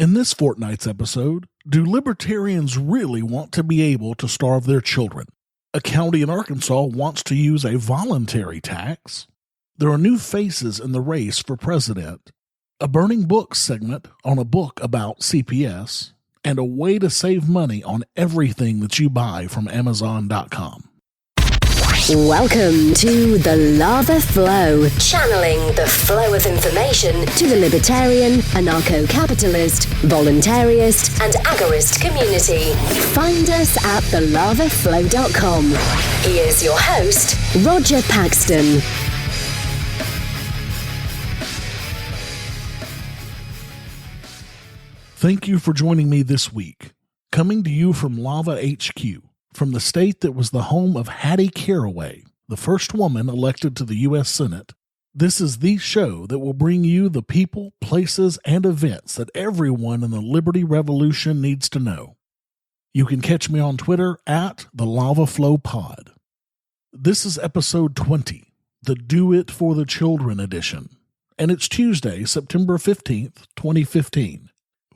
In this fortnight's episode, do libertarians really want to be able to starve their children? A county in Arkansas wants to use a voluntary tax. There are new faces in the race for president. A burning books segment on a book about CPS. And a way to save money on everything that you buy from Amazon.com. Welcome to the Lava Flow, channeling the flow of information to the libertarian, anarcho-capitalist, voluntarist, and agorist community. Find us at thelavaflow.com. Here's your host, Roger Paxton. Thank you for joining me this week. Coming to you from Lava HQ, from the state that was the home of Hattie Caraway, the first woman elected to the U.S. Senate. This is the show that will bring you the people, places, and events that everyone in the Liberty Revolution needs to know. You can catch me on Twitter at the Lava Flow Pod. This is episode 20, the Do It for the Children edition, and it's Tuesday, September 15th, 2015.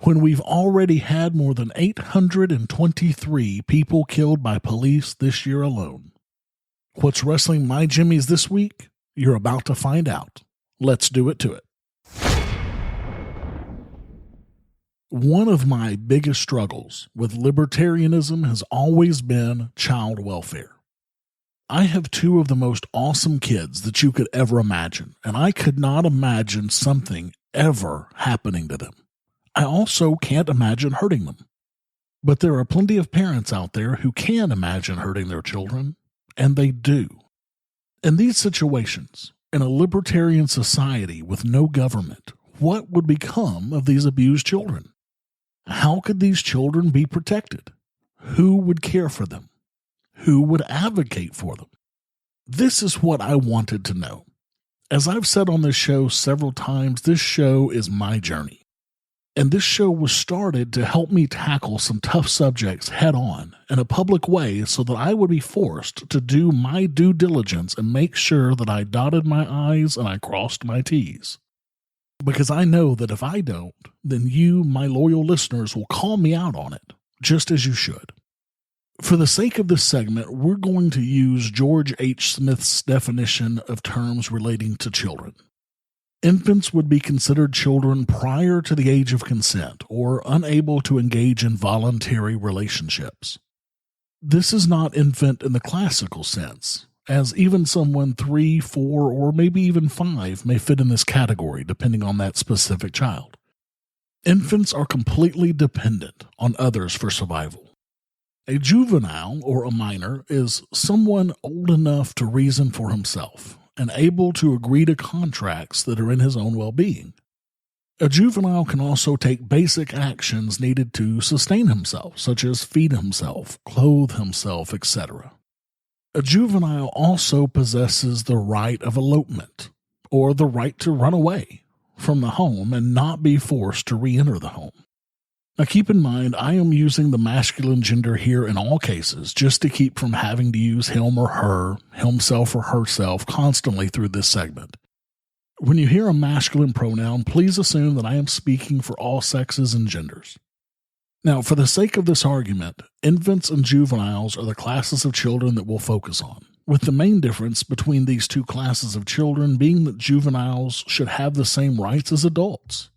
When we've already had more than 823 people killed by police this year alone. What's wrestling my jimmies this week? You're about to find out. Let's do it to it. One of my biggest struggles with libertarianism has always been child welfare. I have two of the most awesome kids that you could ever imagine, and I could not imagine something ever happening to them. I also can't imagine hurting them. But there are plenty of parents out there who can imagine hurting their children, and they do. In these situations, in a libertarian society with no government, what would become of these abused children? How could these children be protected? Who would care for them? Who would advocate for them? This is what I wanted to know. As I've said on this show several times, this show is my journey. And this show was started to help me tackle some tough subjects head on in a public way so that I would be forced to do my due diligence and make sure that I dotted my I's and I crossed my T's. Because I know that if I don't, then you, my loyal listeners, will call me out on it, just as you should. For the sake of this segment, we're going to use George H. Smith's definition of terms relating to children. Infants would be considered children prior to the age of consent or unable to engage in voluntary relationships. This is not infant in the classical sense, as even someone 3, 4, or maybe even 5 may fit in this category depending on that specific child. Infants are completely dependent on others for survival. A juvenile or a minor is someone old enough to reason for himself and able to agree to contracts that are in his own well-being. A juvenile can also take basic actions needed to sustain himself, such as feed himself, clothe himself, etc. A juvenile also possesses the right of elopement, or the right to run away from the home and not be forced to re-enter the home. Now keep in mind, I am using the masculine gender here in all cases just to keep from having to use him or her, himself or herself constantly through this segment. When you hear a masculine pronoun, please assume that I am speaking for all sexes and genders. Now, for the sake of this argument, infants and juveniles are the classes of children that we'll focus on, with the main difference between these two classes of children being that juveniles should have the same rights as adults.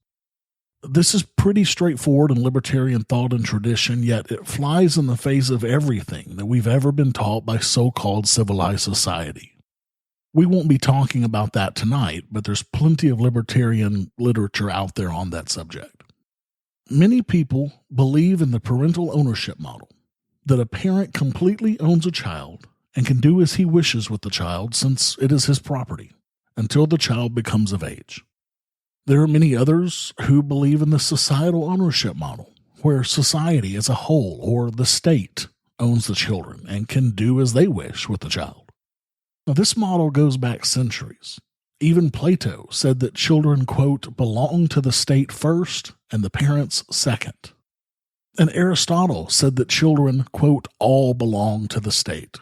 This is pretty straightforward in libertarian thought and tradition, yet it flies in the face of everything that we've ever been taught by so-called civilized society. We won't be talking about that tonight, but there's plenty of libertarian literature out there on that subject. Many people believe in the parental ownership model, that a parent completely owns a child and can do as he wishes with the child since it is his property, until the child becomes of age. There are many others who believe in the societal ownership model, where society as a whole or the state owns the children and can do as they wish with the child. Now, this model goes back centuries. Even Plato said that children, quote, belong to the state first and the parents second. And Aristotle said that children, quote, all belong to the state.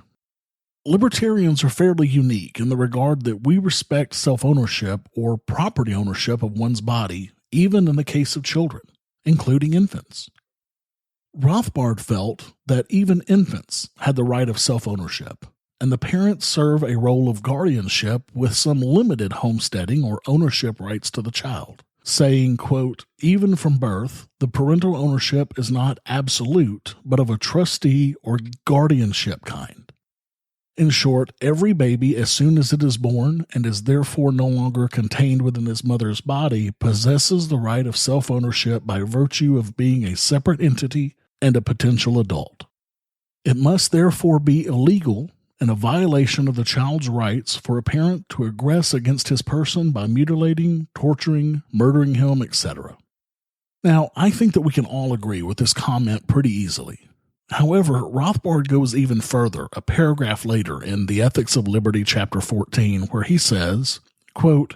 Libertarians are fairly unique in the regard that we respect self-ownership or property ownership of one's body, even in the case of children, including infants. Rothbard felt that even infants had the right of self-ownership, and the parents serve a role of guardianship with some limited homesteading or ownership rights to the child, saying, quote, even from birth, the parental ownership is not absolute, but of a trustee or guardianship kind. In short, every baby, as soon as it is born and is therefore no longer contained within its mother's body, possesses the right of self-ownership by virtue of being a separate entity and a potential adult. It must therefore be illegal and a violation of the child's rights for a parent to aggress against his person by mutilating, torturing, murdering him, etc. Now, I think that we can all agree with this comment pretty easily. However, Rothbard goes even further a paragraph later in The Ethics of Liberty, Chapter 14, where he says, quote,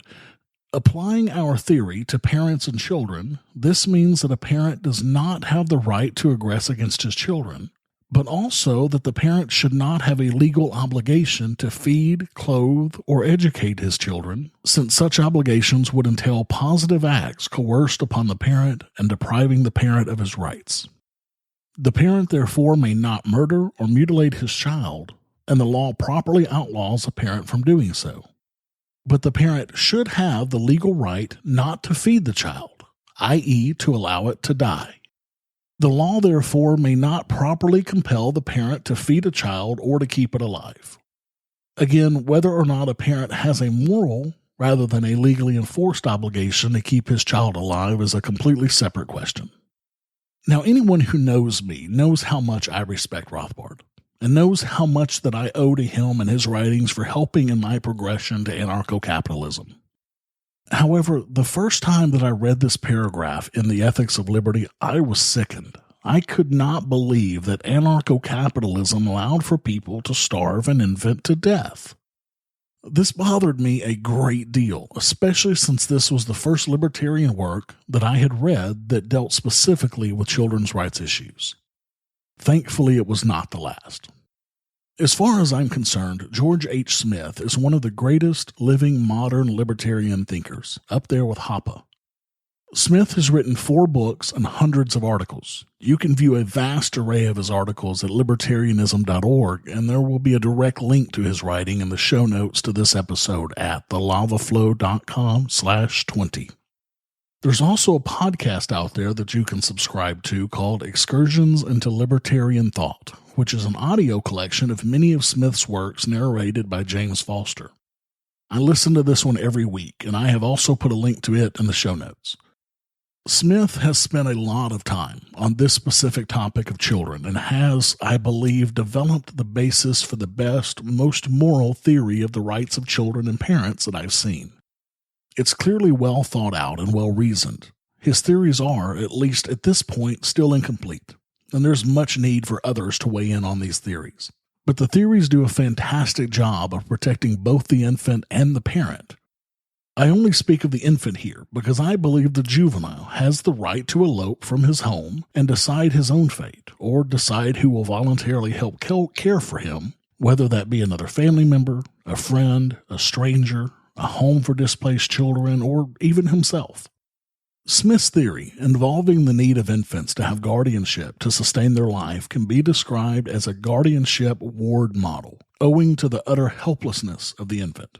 applying our theory to parents and children, this means that a parent does not have the right to aggress against his children, but also that the parent should not have a legal obligation to feed, clothe, or educate his children, since such obligations would entail positive acts coerced upon the parent and depriving the parent of his rights. The parent therefore may not murder or mutilate his child, and the law properly outlaws a parent from doing so. But the parent should have the legal right not to feed the child, i.e., to allow it to die. The law, therefore, may not properly compel the parent to feed a child or to keep it alive. Again, whether or not a parent has a moral rather than a legally enforced obligation to keep his child alive is a completely separate question. Now, anyone who knows me knows how much I respect Rothbard, and knows how much that I owe to him and his writings for helping in my progression to anarcho-capitalism. However, the first time that I read this paragraph in The Ethics of Liberty, I was sickened. I could not believe that anarcho-capitalism allowed for people to starve an infant to death. This bothered me a great deal, especially since this was the first libertarian work that I had read that dealt specifically with children's rights issues. Thankfully, it was not the last. As far as I'm concerned, George H. Smith is one of the greatest living modern libertarian thinkers, up there with Hoppe. Smith has written 4 books and hundreds of articles. You can view a vast array of his articles at libertarianism.org, and there will be a direct link to his writing in the show notes to this episode at thelavaflow.com/20. There's also a podcast out there that you can subscribe to called Excursions into Libertarian Thought, which is an audio collection of many of Smith's works narrated by James Foster. I listen to this one every week, and I have also put a link to it in the show notes. Smith has spent a lot of time on this specific topic of children and has, I believe, developed the basis for the best, most moral theory of the rights of children and parents that I've seen. It's clearly well thought out and well reasoned. His theories are, at least at this point, still incomplete, and there's much need for others to weigh in on these theories. But the theories do a fantastic job of protecting both the infant and the parent. I only speak of the infant here because I believe the juvenile has the right to elope from his home and decide his own fate, or decide who will voluntarily help care for him, whether that be another family member, a friend, a stranger, a home for displaced children, or even himself. Smith's theory involving the need of infants to have guardianship to sustain their life can be described as a guardianship ward model, owing to the utter helplessness of the infant.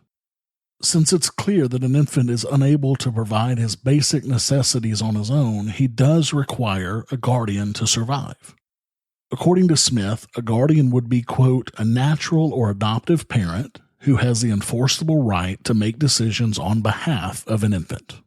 Since it's clear that an infant is unable to provide his basic necessities on his own, he does require a guardian to survive. According to Smith, a guardian would be, quote, a natural or adoptive parent who has the enforceable right to make decisions on behalf of an infant.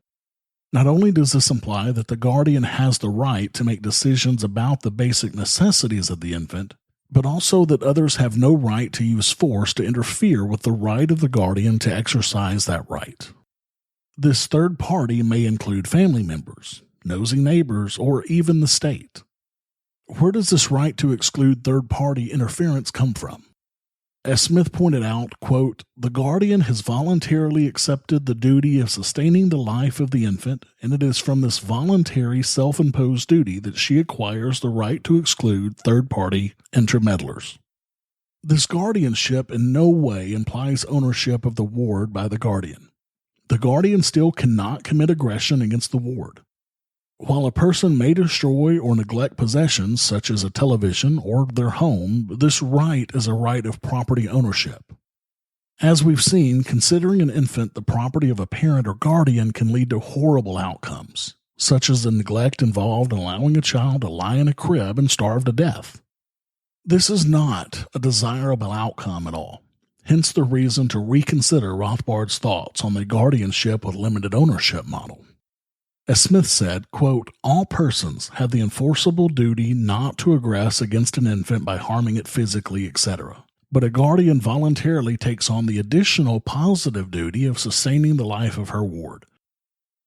Not only does this imply that the guardian has the right to make decisions about the basic necessities of the infant, but also that others have no right to use force to interfere with the right of the guardian to exercise that right. This third party may include family members, nosy neighbors, or even the state. Where does this right to exclude third-party interference come from? As Smith pointed out, quote, the guardian has voluntarily accepted the duty of sustaining the life of the infant, and it is from this voluntary self-imposed duty that she acquires the right to exclude third-party intermeddlers. This guardianship in no way implies ownership of the ward by the guardian. The guardian still cannot commit aggression against the ward. While a person may destroy or neglect possessions such as a television or their home, this right is a right of property ownership. As we've seen, considering an infant the property of a parent or guardian can lead to horrible outcomes, such as the neglect involved in allowing a child to lie in a crib and starve to death. This is not a desirable outcome at all, hence the reason to reconsider Rothbard's thoughts on the guardianship with limited ownership model. As Smith said, quote, all persons have the enforceable duty not to aggress against an infant by harming it physically, etc. But a guardian voluntarily takes on the additional positive duty of sustaining the life of her ward.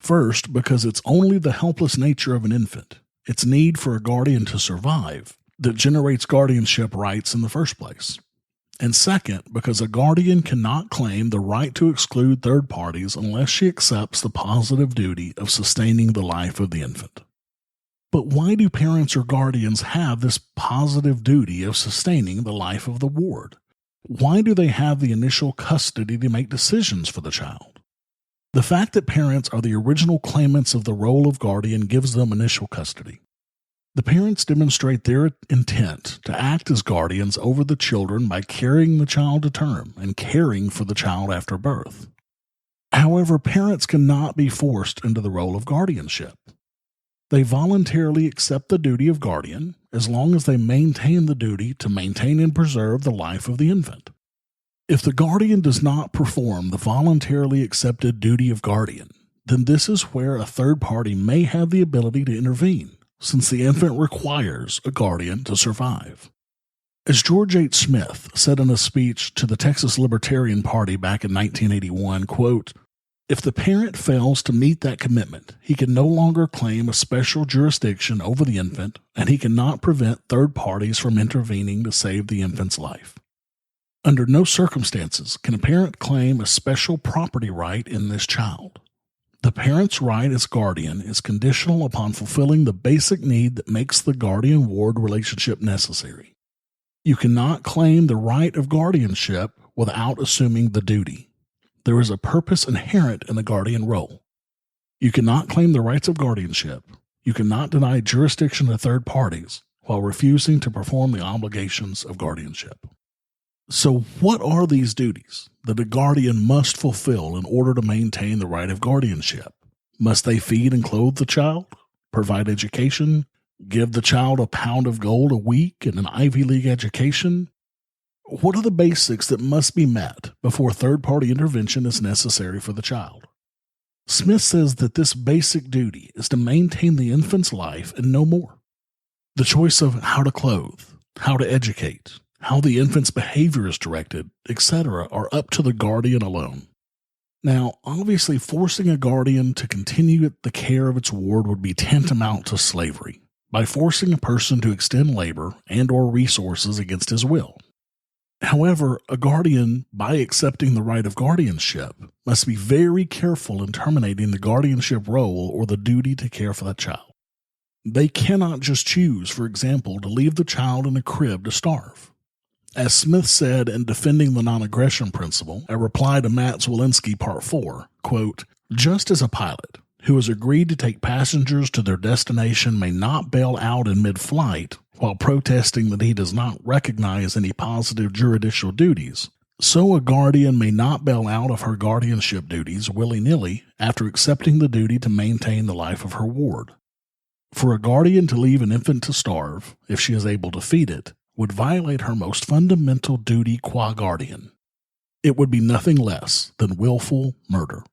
First, because it's only the helpless nature of an infant, its need for a guardian to survive, that generates guardianship rights in the first place. And second, because a guardian cannot claim the right to exclude third parties unless she accepts the positive duty of sustaining the life of the infant. But why do parents or guardians have this positive duty of sustaining the life of the ward? Why do they have the initial custody to make decisions for the child? The fact that parents are the original claimants of the role of guardian gives them initial custody. The parents demonstrate their intent to act as guardians over the children by carrying the child to term and caring for the child after birth. However, parents cannot be forced into the role of guardianship. They voluntarily accept the duty of guardian as long as they maintain the duty to maintain and preserve the life of the infant. If the guardian does not perform the voluntarily accepted duty of guardian, then this is where a third party may have the ability to intervene, since the infant requires a guardian to survive. As George H. Smith said in a speech to the Texas Libertarian Party back in 1981, quote, if the parent fails to meet that commitment, he can no longer claim a special jurisdiction over the infant, and he cannot prevent third parties from intervening to save the infant's life. Under no circumstances can a parent claim a special property right in this child. The parent's right as guardian is conditional upon fulfilling the basic need that makes the guardian-ward relationship necessary. You cannot claim the right of guardianship without assuming the duty. There is a purpose inherent in the guardian role. You cannot claim the rights of guardianship. You cannot deny jurisdiction to third parties while refusing to perform the obligations of guardianship. So what are these duties that a guardian must fulfill in order to maintain the right of guardianship? Must they feed and clothe the child, provide education, give the child a pound of gold a week and an Ivy League education? What are the basics that must be met before third-party intervention is necessary for the child? Smith says that this basic duty is to maintain the infant's life and no more. The choice of how to clothe, how to educate, how the infant's behavior is directed, etc., are up to the guardian alone. Now, obviously, forcing a guardian to continue the care of its ward would be tantamount to slavery, by forcing a person to extend labor and or resources against his will. However, a guardian, by accepting the right of guardianship, must be very careful in terminating the guardianship role or the duty to care for that child. They cannot just choose, for example, to leave the child in a crib to starve. As Smith said in Defending the Non-Aggression Principle, a reply to Matt Zwolinski Part 4, quote, just as a pilot who has agreed to take passengers to their destination may not bail out in mid-flight while protesting that he does not recognize any positive judicial duties, so a guardian may not bail out of her guardianship duties willy-nilly after accepting the duty to maintain the life of her ward. For a guardian to leave an infant to starve, if she is able to feed it, would violate her most fundamental duty qua guardian. It would be nothing less than willful murder.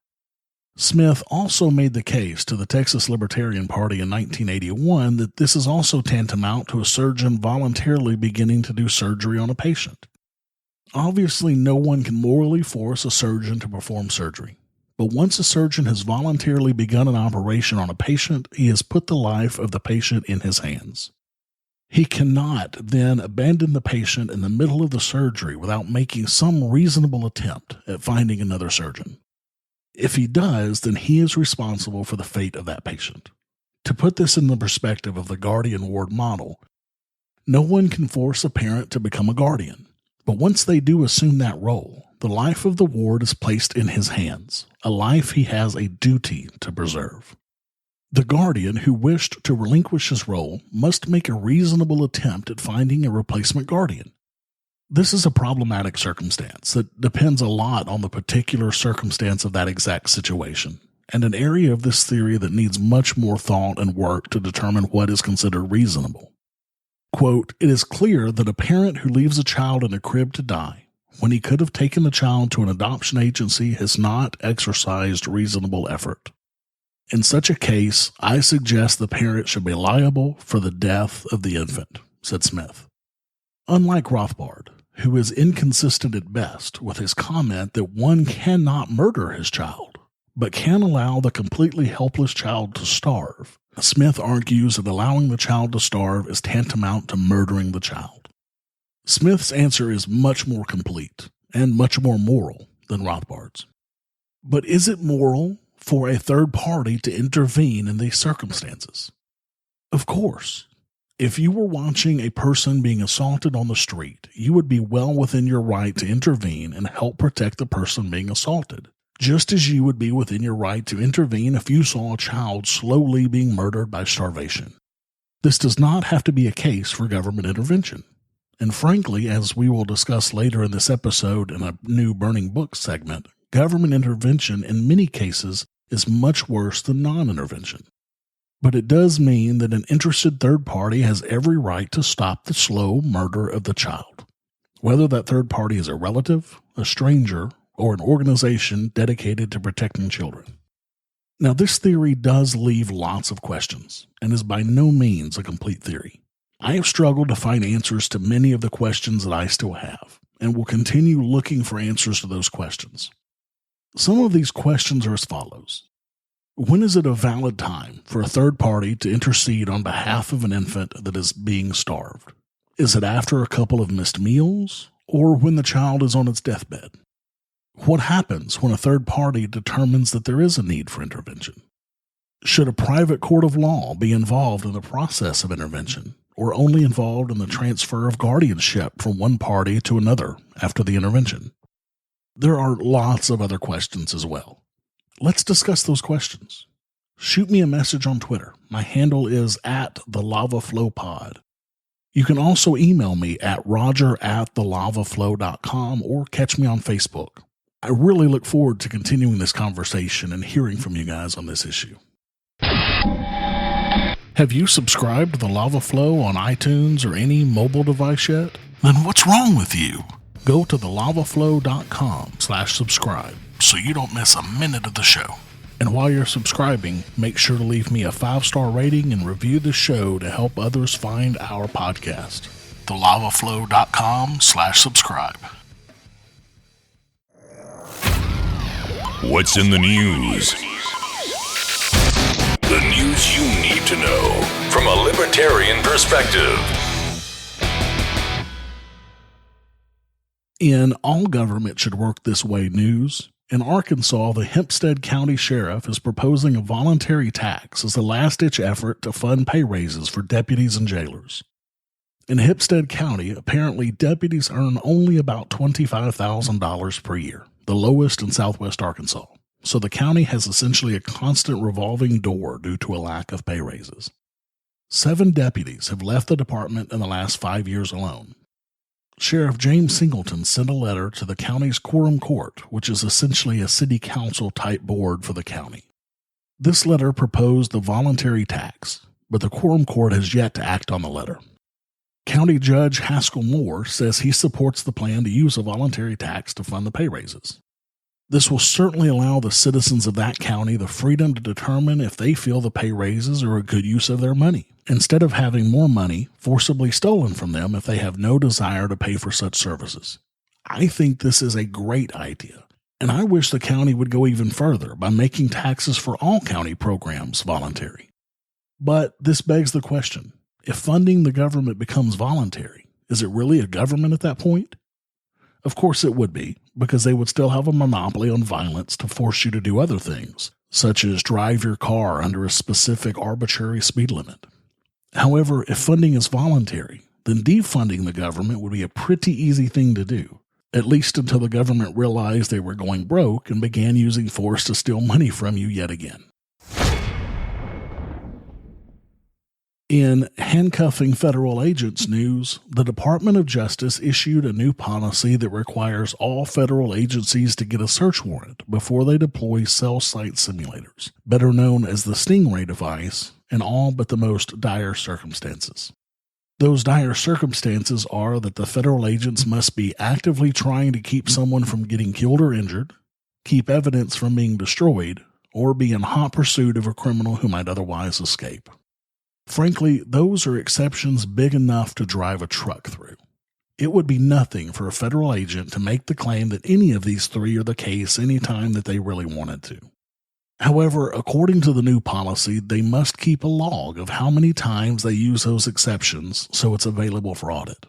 Smith also made the case to the Texas Libertarian Party in 1981 that this is also tantamount to a surgeon voluntarily beginning to do surgery on a patient. Obviously, no one can morally force a surgeon to perform surgery, but once a surgeon has voluntarily begun an operation on a patient, he has put the life of the patient in his hands. He cannot then abandon the patient in the middle of the surgery without making some reasonable attempt at finding another surgeon. If he does, then he is responsible for the fate of that patient. To put this in the perspective of the guardian ward model, no one can force a parent to become a guardian, but once they do assume that role, the life of the ward is placed in his hands, a life he has a duty to preserve. The guardian who wished to relinquish his role must make a reasonable attempt at finding a replacement guardian. This is a problematic circumstance that depends a lot on the particular circumstance of that exact situation, and an area of this theory that needs much more thought and work to determine what is considered reasonable. Quote, "It is clear that a parent who leaves a child in a crib to die, when he could have taken the child to an adoption agency, has not exercised reasonable effort. In such a case, I suggest the parent should be liable for the death of the infant," said Smith. Unlike Rothbard, who is inconsistent at best with his comment that one cannot murder his child, but can allow the completely helpless child to starve, Smith argues that allowing the child to starve is tantamount to murdering the child. Smith's answer is much more complete and much more moral than Rothbard's. But is it moral for a third party to intervene in these circumstances? Of course. If you were watching a person being assaulted on the street, you would be well within your right to intervene and help protect the person being assaulted, just as you would be within your right to intervene if you saw a child slowly being murdered by starvation. This does not have to be a case for government intervention. And frankly, as we will discuss later in this episode in a new Burning Books segment, government intervention in many cases is much worse than non-intervention. But it does mean that an interested third party has every right to stop the slow murder of the child, whether that third party is a relative, a stranger, or an organization dedicated to protecting children. Now, this theory does leave lots of questions and is by no means a complete theory. I have struggled to find answers to many of the questions that I still have, and will continue looking for answers to those questions. Some of these questions are as follows. When is it a valid time for a third party to intercede on behalf of an infant that is being starved? Is it after a couple of missed meals, or when the child is on its deathbed? What happens when a third party determines that there is a need for intervention? Should a private court of law be involved in the process of intervention, or only involved in the transfer of guardianship from one party to another after the intervention? There are lots of other questions as well. Let's discuss those questions. Shoot me a message on Twitter. My handle is @thelavaflowpod. You can also email me at roger@thelavaflow.com or catch me on Facebook. I really look forward to continuing this conversation and hearing from you guys on this issue. Have you subscribed to The Lava Flow on iTunes or any mobile device yet? Then what's wrong with you? Go to thelavaflow.com/subscribe so you don't miss a minute of the show. And while you're subscribing, make sure to leave me a 5-star rating and review the show to help others find our podcast. thelavaflow.com/subscribe. What's in the news? The news you need to know from a libertarian perspective. In All Government Should Work This Way news, in Arkansas, the Hempstead County Sheriff is proposing a voluntary tax as a last-ditch effort to fund pay raises for deputies and jailers. In Hempstead County, apparently deputies earn only about $25,000 per year, the lowest in southwest Arkansas, so the county has essentially a constant revolving door due to a lack of pay raises. 7 deputies have left the department in the last 5 years alone. Sheriff James Singleton sent a letter to the county's Quorum Court, which is essentially a city council-type board for the county. This letter proposed the voluntary tax, but the Quorum Court has yet to act on the letter. County Judge Haskell Moore says he supports the plan to use a voluntary tax to fund the pay raises. This will certainly allow the citizens of that county the freedom to determine if they feel the pay raises are a good use of their money, instead of having more money forcibly stolen from them if they have no desire to pay for such services. I think this is a great idea, and I wish the county would go even further by making taxes for all county programs voluntary. But this begs the question, if funding the government becomes voluntary, is it really a government at that point? Of course it would be, because they would still have a monopoly on violence to force you to do other things, such as drive your car under a specific arbitrary speed limit. However, if funding is voluntary, then defunding the government would be a pretty easy thing to do, at least until the government realized they were going broke and began using force to steal money from you yet again. In handcuffing federal agents news, the Department of Justice issued a new policy that requires all federal agencies to get a search warrant before they deploy cell site simulators, better known as the Stingray device, in all but the most dire circumstances. Those dire circumstances are that the federal agents must be actively trying to keep someone from getting killed or injured, keep evidence from being destroyed, or be in hot pursuit of a criminal who might otherwise escape. Frankly, those are exceptions big enough to drive a truck through. It would be nothing for a federal agent to make the claim that any of these three are the case anytime that they really wanted to. However, according to the new policy, they must keep a log of how many times they use those exceptions so it's available for audit.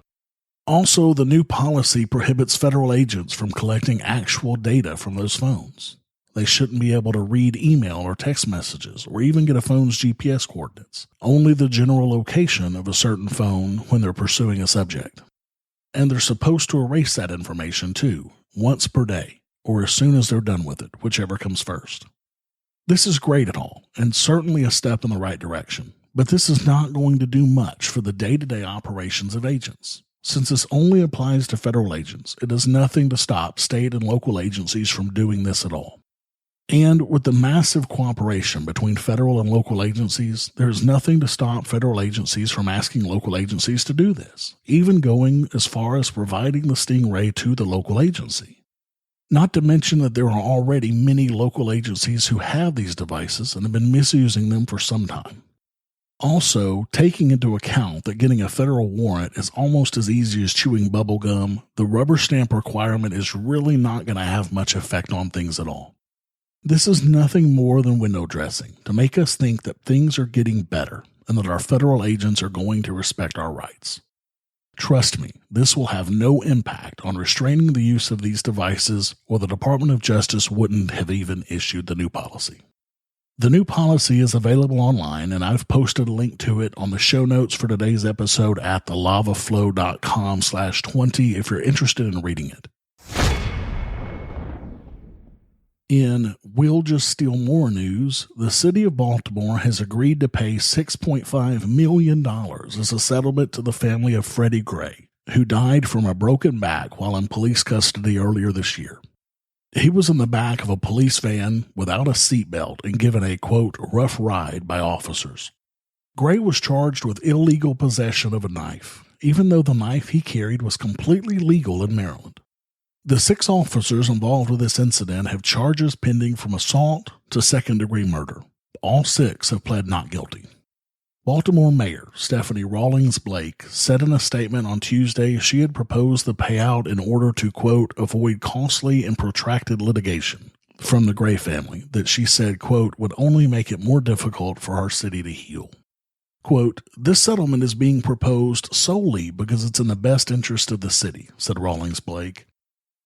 Also, the new policy prohibits federal agents from collecting actual data from those phones. They shouldn't be able to read email or text messages or even get a phone's GPS coordinates, only the general location of a certain phone when they're pursuing a subject. And they're supposed to erase that information too, once per day, or as soon as they're done with it, whichever comes first. This is great at all, and certainly a step in the right direction, but this is not going to do much for the day-to-day operations of agents. Since this only applies to federal agents, it does nothing to stop state and local agencies from doing this at all. And with the massive cooperation between federal and local agencies, there is nothing to stop federal agencies from asking local agencies to do this, even going as far as providing the Stingray to the local agency. Not to mention that there are already many local agencies who have these devices and have been misusing them for some time. Also, taking into account that getting a federal warrant is almost as easy as chewing bubble gum, the rubber stamp requirement is really not going to have much effect on things at all. This is nothing more than window dressing to make us think that things are getting better and that our federal agents are going to respect our rights. Trust me, this will have no impact on restraining the use of these devices, or the Department of Justice wouldn't have even issued the new policy. The new policy is available online, and I've posted a link to it on the show notes for today's episode at thelavaflow.com/20 if you're interested in reading it. In We'll Just Steal More news, the city of Baltimore has agreed to pay $6.5 million as a settlement to the family of Freddie Gray, who died from a broken back while in police custody earlier this year. He was in the back of a police van without a seatbelt and given a, quote, rough ride by officers. Gray was charged with illegal possession of a knife, even though the knife he carried was completely legal in Maryland. The 6 officers involved with this incident have charges pending from assault to second-degree murder. All 6 have pled not guilty. Baltimore Mayor Stephanie Rawlings Blake said in a statement on Tuesday she had proposed the payout in order to, quote, avoid costly and protracted litigation from the Gray family that she said, quote, would only make it more difficult for our city to heal. Quote, this settlement is being proposed solely because it's in the best interest of the city, said Rawlings Blake.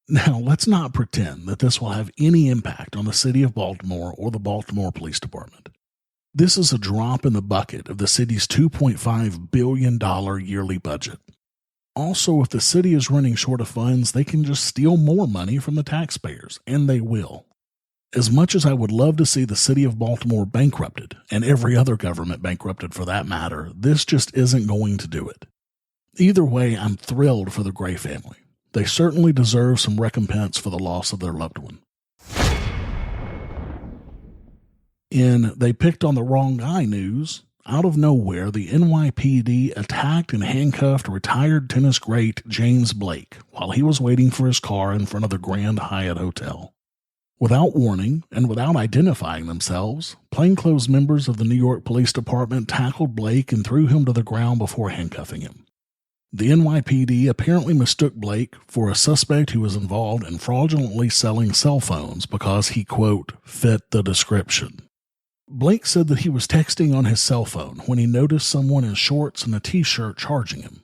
Now, let's not pretend that this will have any impact on the city of Baltimore or the Baltimore Police Department. This is a drop in the bucket of the city's $2.5 billion yearly budget. Also, if the city is running short of funds, they can just steal more money from the taxpayers, and they will. As much as I would love to see the city of Baltimore bankrupted, and every other government bankrupted for that matter, this just isn't going to do it. Either way, I'm thrilled for the Gray family. They certainly deserve some recompense for the loss of their loved one. In They Picked on the Wrong Guy news, out of nowhere, the NYPD attacked and handcuffed retired tennis great James Blake while he was waiting for his car in front of the Grand Hyatt Hotel. Without warning and without identifying themselves, plainclothes members of the New York Police Department tackled Blake and threw him to the ground before handcuffing him. The NYPD apparently mistook Blake for a suspect who was involved in fraudulently selling cell phones because he, quote, fit the description. Blake said that he was texting on his cell phone when he noticed someone in shorts and a t-shirt charging him.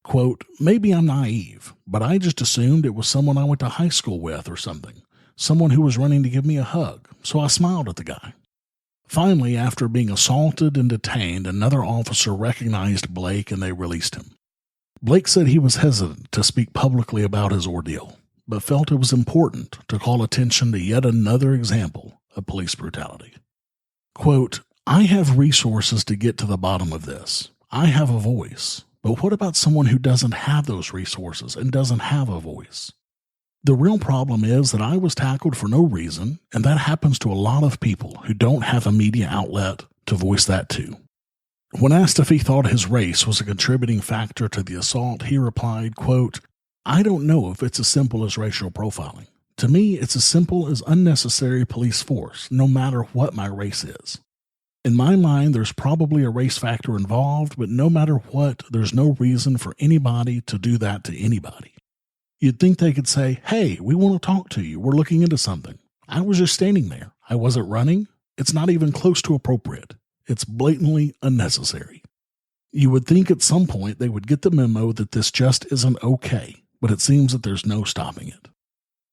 Quote, maybe I'm naive, but I just assumed it was someone I went to high school with or something, someone who was running to give me a hug, so I smiled at the guy. Finally, after being assaulted and detained, another officer recognized Blake and they released him. Blake said he was hesitant to speak publicly about his ordeal, but felt it was important to call attention to yet another example of police brutality. Quote, I have resources to get to the bottom of this. I have a voice. But what about someone who doesn't have those resources and doesn't have a voice? The real problem is that I was tackled for no reason, and that happens to a lot of people who don't have a media outlet to voice that to. When asked if he thought his race was a contributing factor to the assault, he replied, quote, "I don't know if it's as simple as racial profiling. To me, it's as simple as unnecessary police force, no matter what my race is. In my mind, there's probably a race factor involved, but no matter what, there's no reason for anybody to do that to anybody. You'd think they could say, hey, we want to talk to you. We're looking into something. I was just standing there. I wasn't running. It's not even close to appropriate. It's blatantly unnecessary. You would think at some point they would get the memo that this just isn't okay, but it seems that there's no stopping it.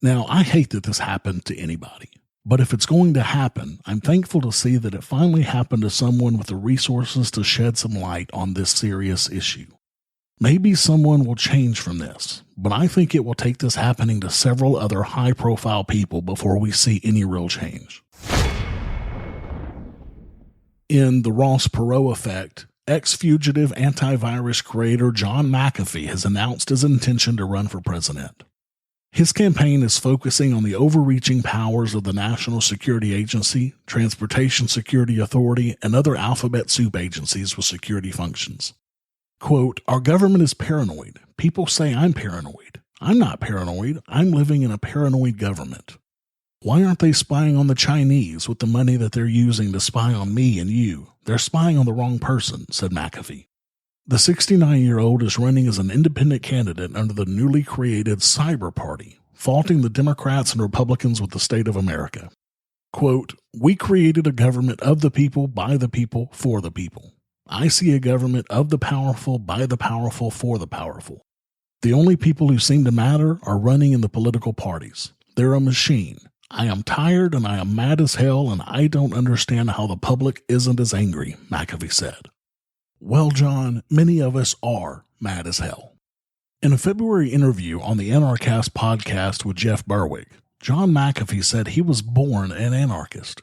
Now, I hate that this happened to anybody. But if it's going to happen, I'm thankful to see that it finally happened to someone with the resources to shed some light on this serious issue. Maybe someone will change from this, but I think it will take this happening to several other high-profile people before we see any real change. In The Ross Perot Effect, ex-fugitive antivirus creator John McAfee has announced his intention to run for president. His campaign is focusing on the overreaching powers of the National Security Agency, Transportation Security Authority, and other alphabet soup agencies with security functions. Quote, "Our government is paranoid. People say I'm paranoid. I'm not paranoid. I'm living in a paranoid government. Why aren't they spying on the Chinese with the money that they're using to spy on me and you? They're spying on the wrong person," said McAfee. The 69-year-old is running as an independent candidate under the newly created Cyber Party, faulting the Democrats and Republicans with the state of America. Quote, "We created a government of the people, by the people, for the people. I see a government of the powerful, by the powerful, for the powerful. The only people who seem to matter are running in the political parties. They're a machine. I am tired and I am mad as hell, and I don't understand how the public isn't as angry," McAfee said. Well, John, many of us are mad as hell. In a February interview on the Anarchast podcast with Jeff Berwick, John McAfee said he was born an anarchist.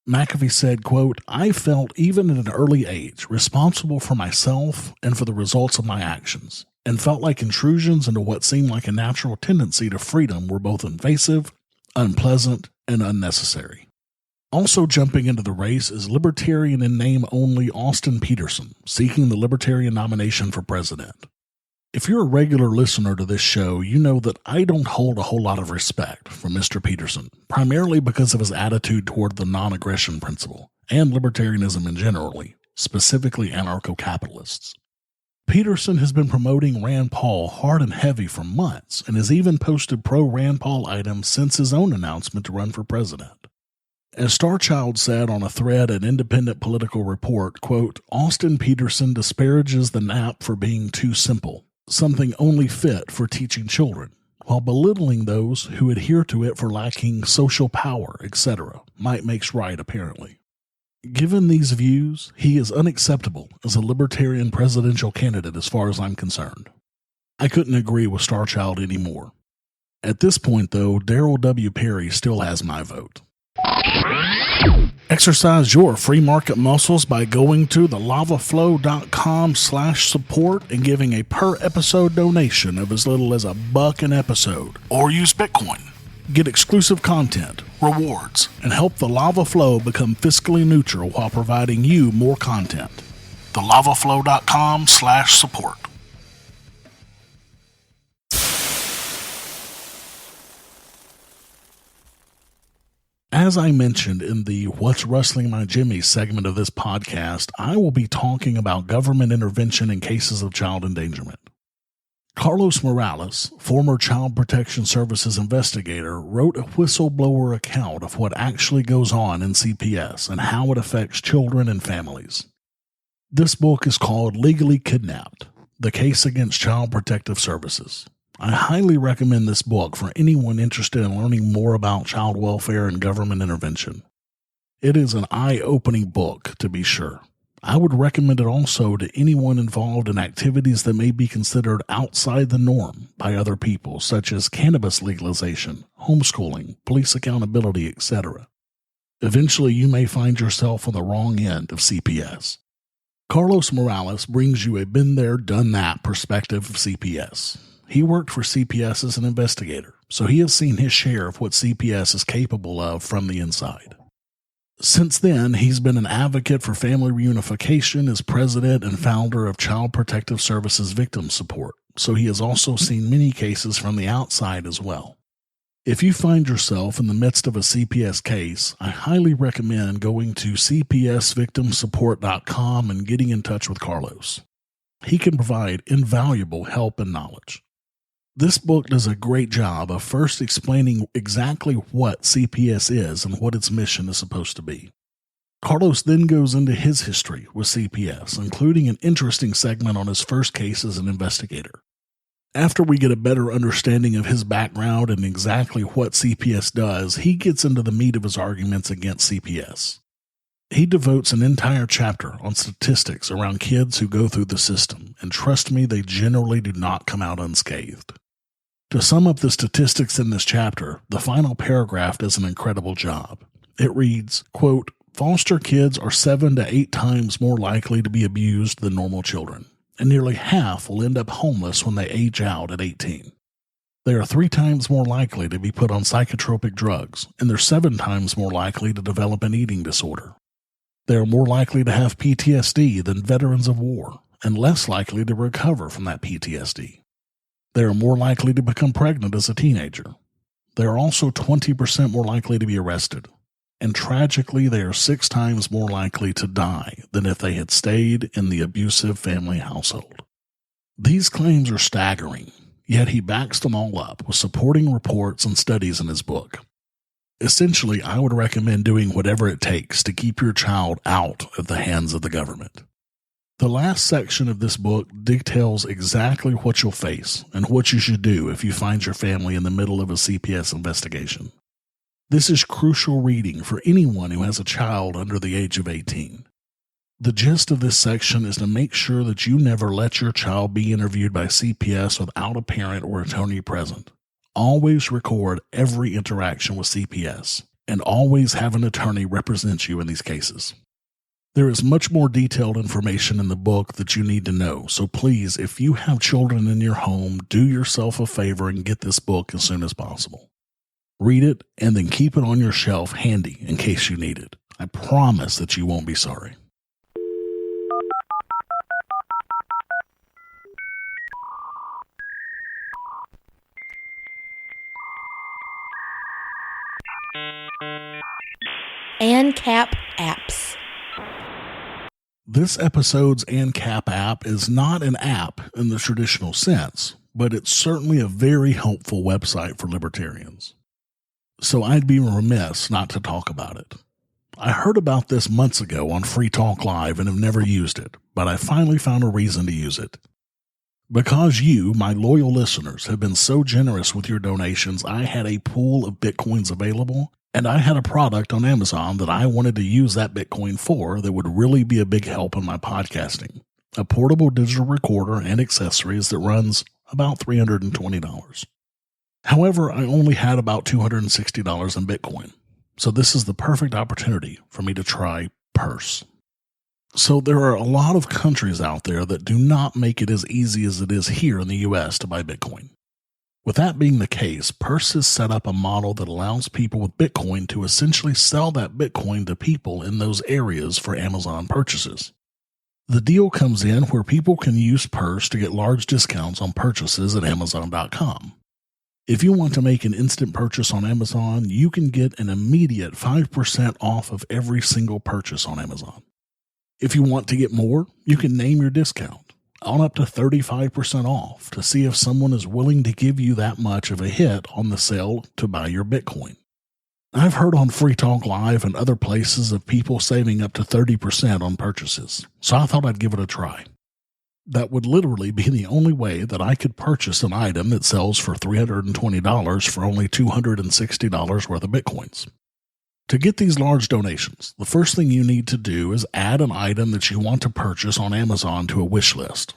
McAfee said, quote, "I felt, even at an early age, responsible for myself and for the results of my actions, and felt like intrusions into what seemed like a natural tendency to freedom were both invasive, unpleasant, and unnecessary." Also jumping into the race is Libertarian in name only Austin Peterson, seeking the Libertarian nomination for president. If you're a regular listener to this show, you know that I don't hold a whole lot of respect for Mr. Peterson, primarily because of his attitude toward the non-aggression principle, and libertarianism in general, specifically anarcho-capitalists. Peterson has been promoting Rand Paul hard and heavy for months, and has even posted pro-Rand Paul items since his own announcement to run for president. As Starchild said on a thread at Independent Political Report, quote, "Austin Peterson disparages the nap for being too simple, something only fit for teaching children, while belittling those who adhere to it for lacking social power, etc. Might makes right, apparently. Given these views, he is unacceptable as a libertarian presidential candidate as far as I'm concerned." I couldn't agree with Starchild anymore. At this point, though, Daryl W. Perry still has my vote. Exercise your free market muscles by going to thelavaflow.com/support and giving a per episode donation of as little as $1 an episode, or use Bitcoin. Get exclusive content, rewards, and help the Lava Flow become fiscally neutral while providing you more content. thelavaflow.com/support. As I mentioned in the What's Rustling My Jimmy segment of this podcast, I will be talking about government intervention in cases of child endangerment. Carlos Morales, former Child Protection Services investigator, wrote a whistleblower account of what actually goes on in CPS and how it affects children and families. This book is called Legally Kidnapped: The Case Against Child Protective Services. I highly recommend this book for anyone interested in learning more about child welfare and government intervention. It is an eye-opening book, to be sure. I would recommend it also to anyone involved in activities that may be considered outside the norm by other people, such as cannabis legalization, homeschooling, police accountability, etc. Eventually, you may find yourself on the wrong end of CPS. Carlos Morales brings you a been there, done that perspective of CPS. He worked for CPS as an investigator, so he has seen his share of what CPS is capable of from the inside. Since then, he's been an advocate for family reunification as president and founder of Child Protective Services Victim Support, so he has also seen many cases from the outside as well. If you find yourself in the midst of a CPS case, I highly recommend going to cpsvictimsupport.com and getting in touch with Carlos. He can provide invaluable help and knowledge. This book does a great job of first explaining exactly what CPS is and what its mission is supposed to be. Carlos then goes into his history with CPS, including an interesting segment on his first case as an investigator. After we get a better understanding of his background and exactly what CPS does, he gets into the meat of his arguments against CPS. He devotes an entire chapter on statistics around kids who go through the system, and trust me, they generally do not come out unscathed. To sum up the statistics in this chapter, the final paragraph does an incredible job. It reads, quote, "Foster kids are 7 to 8 times more likely to be abused than normal children, and nearly half will end up homeless when they age out at 18. They are 3 times more likely to be put on psychotropic drugs, and they're 7 times more likely to develop an eating disorder. They are more likely to have PTSD than veterans of war, and less likely to recover from that PTSD. They are more likely to become pregnant as a teenager. They are also 20% more likely to be arrested. And tragically, they are 6 times more likely to die than if they had stayed in the abusive family household." These claims are staggering, yet he backs them all up with supporting reports and studies in his book. Essentially, I would recommend doing whatever it takes to keep your child out of the hands of the government. The last section of this book details exactly what you'll face and what you should do if you find your family in the middle of a CPS investigation. This is crucial reading for anyone who has a child under the age of 18. The gist of this section is to make sure that you never let your child be interviewed by CPS without a parent or attorney present. Always record every interaction with CPS, and always have an attorney represent you in these cases. There is much more detailed information in the book that you need to know, so please, if you have children in your home, do yourself a favor and get this book as soon as possible. Read it, and then keep it on your shelf handy in case you need it. I promise that you won't be sorry. ANCAP apps. This episode's ANCAP app is not an app in the traditional sense, but it's certainly a very helpful website for libertarians. So I'd be remiss not to talk about it. I heard about this months ago on Free Talk Live and have never used it, but I finally found a reason to use it. Because you, my loyal listeners, have been so generous with your donations, I had a pool of Bitcoins available, and I had a product on Amazon that I wanted to use that Bitcoin for that would really be a big help in my podcasting. A portable digital recorder and accessories that runs about $320. However, I only had about $260 in Bitcoin, so this is the perfect opportunity for me to try Purse. So there are a lot of countries out there that do not make it as easy as it is here in the US to buy Bitcoin. With that being the case, Purse has set up a model that allows people with Bitcoin to essentially sell that Bitcoin to people in those areas for Amazon purchases. The deal comes in where people can use Purse to get large discounts on purchases at Amazon.com. If you want to make an instant purchase on Amazon, you can get an immediate 5% off of every single purchase on Amazon. If you want to get more, you can name your discount on up to 35% off to see if someone is willing to give you that much of a hit on the sale to buy your Bitcoin. I've heard on Free Talk Live and other places of people saving up to 30% on purchases, so I thought I'd give it a try. That would literally be the only way that I could purchase an item that sells for $320 for only $260 worth of Bitcoins. To get these large donations, the first thing you need to do is add an item that you want to purchase on Amazon to a wish list.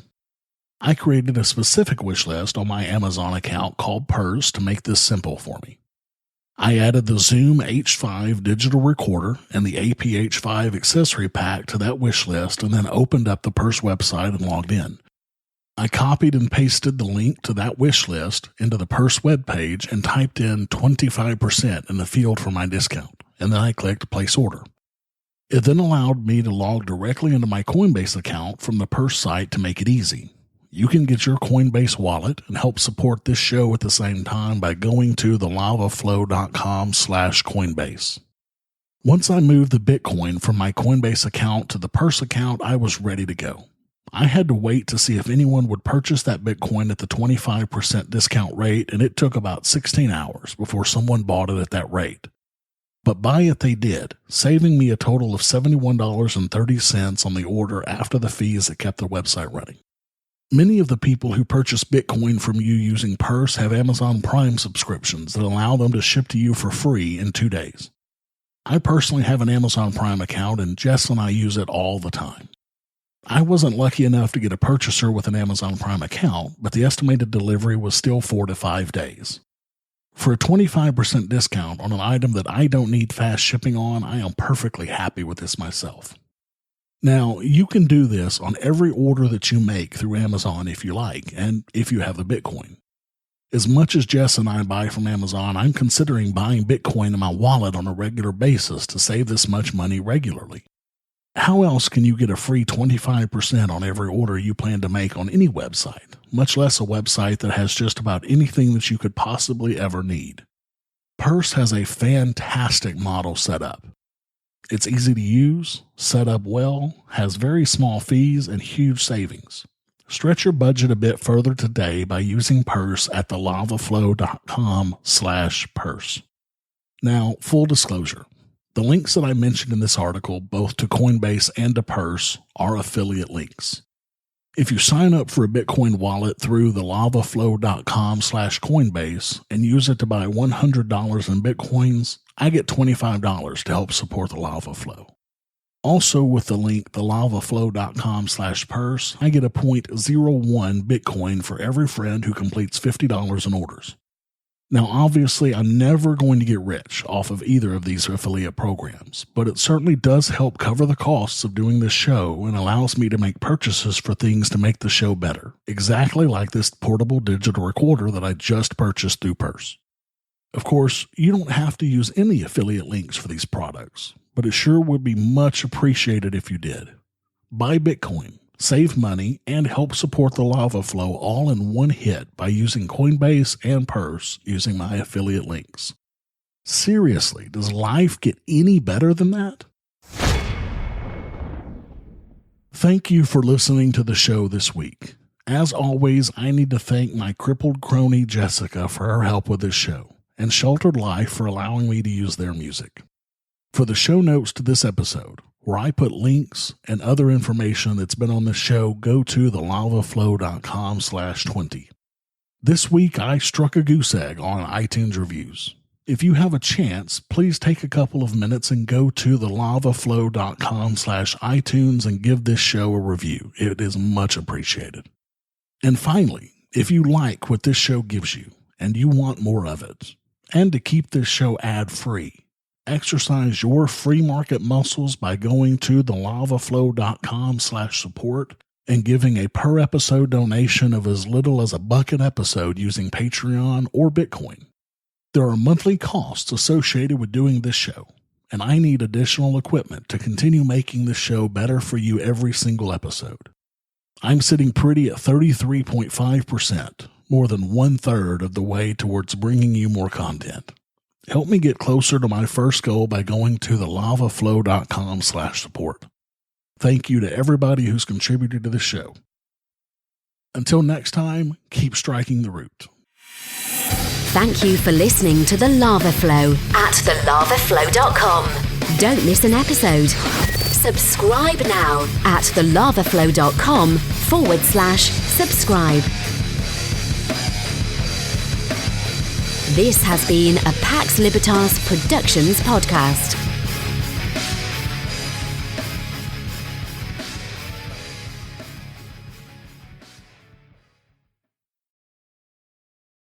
I created a specific wish list on my Amazon account called Purse to make this simple for me. I added the Zoom H5 digital recorder and the APH5 accessory pack to that wish list and then opened up the Purse website and logged in. I copied and pasted the link to that wish list into the Purse webpage and typed in 25% in the field for my discount, and then I clicked Place Order. It then allowed me to log directly into my Coinbase account from the Purse site to make it easy. You can get your Coinbase wallet and help support this show at the same time by going to thelavaflow.com/Coinbase. Once I moved the Bitcoin from my Coinbase account to the Purse account, I was ready to go. I had to wait to see if anyone would purchase that Bitcoin at the 25% discount rate, and it took about 16 hours before someone bought it at that rate. But buy it they did, saving me a total of $71.30 on the order after the fees that kept the website running. Many of the people who purchase Bitcoin from you using Purse have Amazon Prime subscriptions that allow them to ship to you for free in 2 days. I personally have an Amazon Prime account, and Jess and I use it all the time. I wasn't lucky enough to get a purchaser with an Amazon Prime account, but the estimated delivery was still 4 to 5 days. For a 25% discount on an item that I don't need fast shipping on, I am perfectly happy with this myself. Now, you can do this on every order that you make through Amazon if you like, and if you have the Bitcoin. As much as Jess and I buy from Amazon, I'm considering buying Bitcoin in my wallet on a regular basis to save this much money regularly. How else can you get a free 25% on every order you plan to make on any website, much less a website that has just about anything that you could possibly ever need? Purse has a fantastic model set up. It's easy to use, set up well, has very small fees, and huge savings. Stretch your budget a bit further today by using Purse at thelavaflow.com/Purse. Now, full disclosure, the links that I mentioned in this article, both to Coinbase and to Purse, are affiliate links. If you sign up for a Bitcoin wallet through thelavaflow.com/Coinbase and use it to buy $100 in Bitcoins, I get $25 to help support the Lava Flow. Also, with the link thelavaflow.com/Purse, I get a 0.01 Bitcoin for every friend who completes $50 in orders. Now, obviously, I'm never going to get rich off of either of these affiliate programs, but it certainly does help cover the costs of doing this show and allows me to make purchases for things to make the show better, exactly like this portable digital recorder that I just purchased through Purse. Of course, you don't have to use any affiliate links for these products, but it sure would be much appreciated if you did. Buy Bitcoin, save money, and help support the Lava Flow all in one hit by using Coinbase and Purse using my affiliate links. Seriously, does life get any better than that? Thank you for listening to the show this week. As always, I need to thank my crippled crony Jessica for her help with this show, and Sheltered Life for allowing me to use their music. For the show notes to this episode, where I put links and other information that's been on the show, go to thelavaflow.com/20. This week, I struck a goose egg on iTunes reviews. If you have a chance, please take a couple of minutes and go to thelavaflow.com/iTunes and give this show a review. It is much appreciated. And finally, if you like what this show gives you and you want more of it, and to keep this show ad-free, exercise your free market muscles by going to thelavaflow.com/support and giving a per episode donation of as little as $1 an episode using Patreon or Bitcoin. There are monthly costs associated with doing this show, and I need additional equipment to continue making this show better for you every single episode. I'm sitting pretty at 33.5%, more than 1/3 of the way towards bringing you more content. Help me get closer to my first goal by going to thelavaflow.com/support. Thank you to everybody who's contributed to the show. Until next time, keep striking the root. Thank you for listening to The Lava Flow at thelavaflow.com. Don't miss an episode. Subscribe now at thelavaflow.com/subscribe. This has been a Pax Libertas Productions podcast.